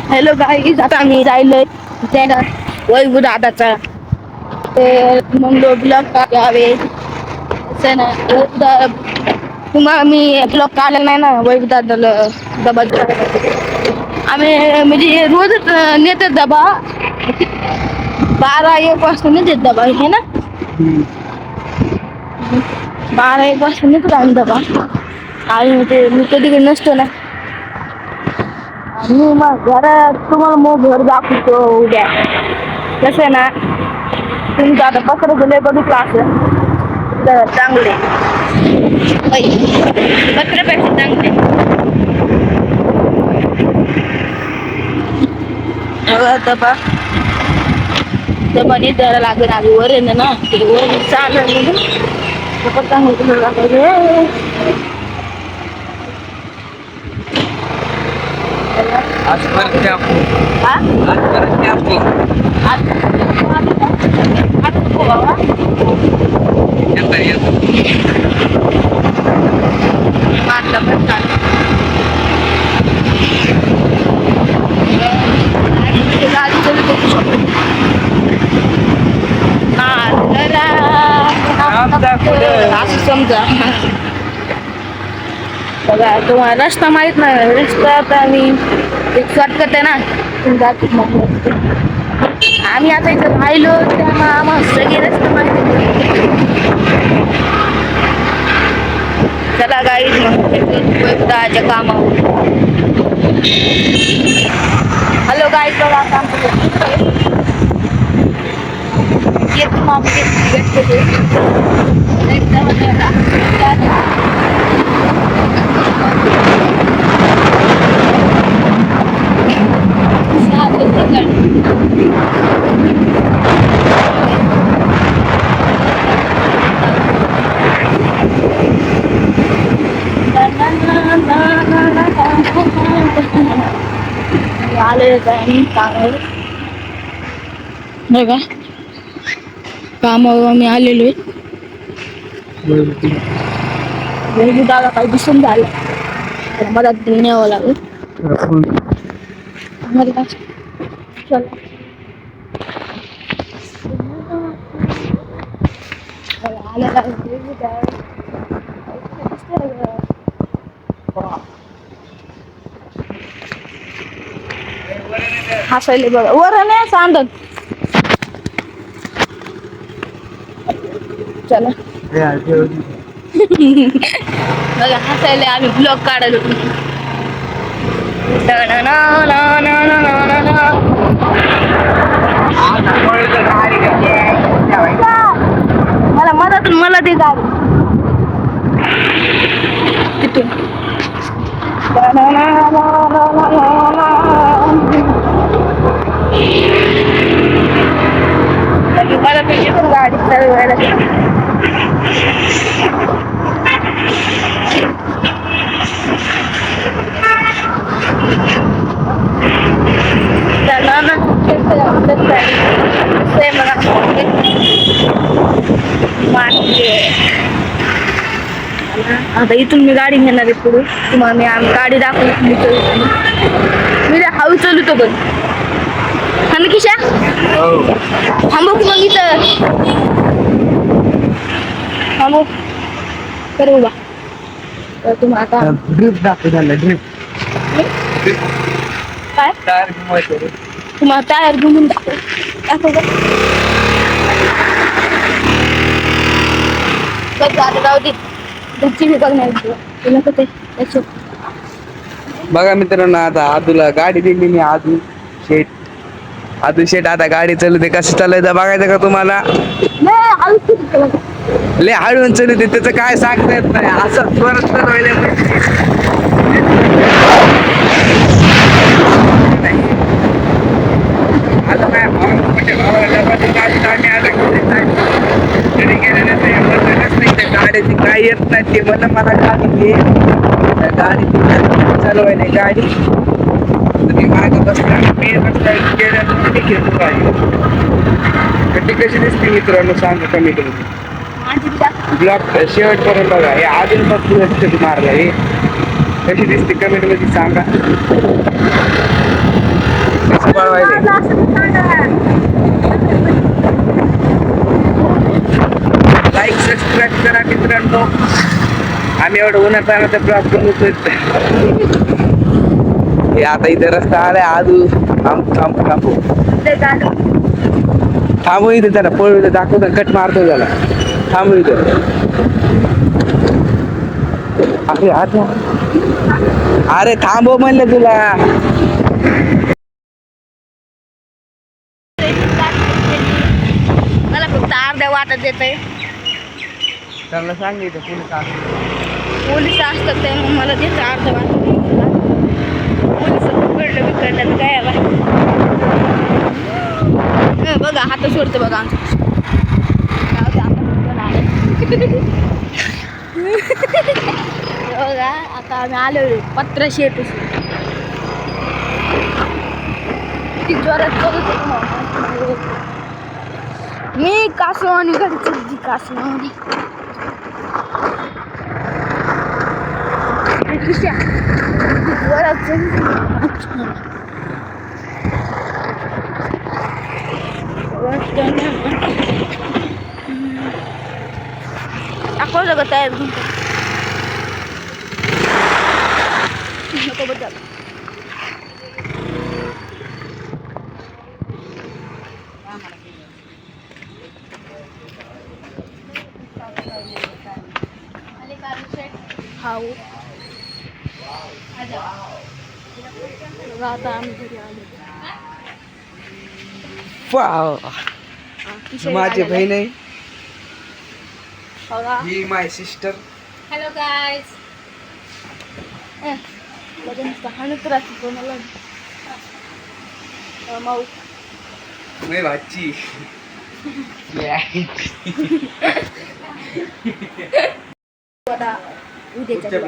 Hello guys, आता आम्ही राहिलोय त्या वैभव दादाचा ते मग ब्लॉग टाकावे असं ना. तुम्हाला मी ब्लॉग काढला नाही ना वैभव दादाला डबा आम्ही म्हणजे रोजच नेतात डबा 12-1 वाजता नेतात डबा हे ना. 12-1 वाजता नेतात आम्ही डबा आणि ते मी कधी नसतो ना. मी मग घरात तुम्हाला मग घर दाखवतो उद्या कसं आहे ना. तुम्ही आता पत्राचं लय बघितलं असेल तर चांगले पत्रापेक्षा चांगले डबा डबा नीट द्यायला लागेल. आधी वर आहे ना ते वर चाललं आज परत त्या आज परत त्या येता येत असं समजा बघा तुम्हाला रस्ता माहित नाही. रस्ता आता आम्ही एक शॉर्टकट आहे ना आम्ही आता इथं राहिलो त्यामुळे आम्हाला सगळे रस्ते माहिती. चला गाईज मग दाच्या कामावर. हॅलो गाईज, बघा आता आमचं आले कामावर बघा. कामावर आम्ही आलेलो आहे. दादा काही दिसून झालं मला न्यावं लागेल. हसायले बघा वर नाही सांडत. चला बघा हसायले आम्ही ब्लॉग काढायला. मला मदत मला ते गाडी तिथून मला तिथून गाडी चालवायला. आता इथून मी गाडी घेणार आहे पुढे तुम्हाला मी गाडी दाखवली. मी हळू चालवतो पण हा ना किशा थांबव की मग इथं थांबव कर उभा. तर तुम्ही आता ड्रिप दाखव झालं ड्रिप काय टायर घुमायचं तुम्हाला टायर घुमून दाखव जाऊ दे. घरची मी बघणार नको ते. बघा मित्रांनो, आता आदूला गाडी दिली मी. आदू शेठ आता गाडी चालवते. कसं चालायचं बघायचं का तुम्हाला? लय हळून चालवते, त्याचं काय सांगता येत नाही. असं परत आता काय गाडीची काय येत नाही ते म्हणलं मला गाडी घे. गाडी चालवायला गाडी तुम्ही मागे बसला मी बसला गेल्यानंतर घेतो गाडी. ती कशी दिसते मित्रांनो सांगा कमेंट मध्ये. ब्लॉग शेवटपर्यंत बघा. हे अजून मग मारला हे कशी दिसते कमेंट मध्ये सांगा. पळवायले. लाईक सबस्क्राईब करा मित्रांनो. आम्ही एवढं उन्हात आणत ब्लॉग बनवतोय. हे आता इथे रस्ता आलाय आजू. थांबू इथे त्याला पळू दाखवतो कट मारतो त्याला. थांबू इथे. अरे थांबव म्हणलं तुला. मला फक्त अर्ध्या वाटत येतंय. त्यांना सांगितलं पोलीस असतात ते मग मला देतं अर्ध्या वाटत. पोलीस बिकडलं काय बघा हात सोडते बघा आमचं. बघा आता आम्ही आलो पत्र शेत जोरात मी कासवानी घरी चलती कासवानी. जोरात दाखवलं का तयार नको बद्दल. खाऊ आता आम्ही घरी आलो. माझी बहीण आहे. बघा ही माय सिस्टर. Hello guys. हाणत राहते कोणाला माऊ मी भाची. आता उद्याच्या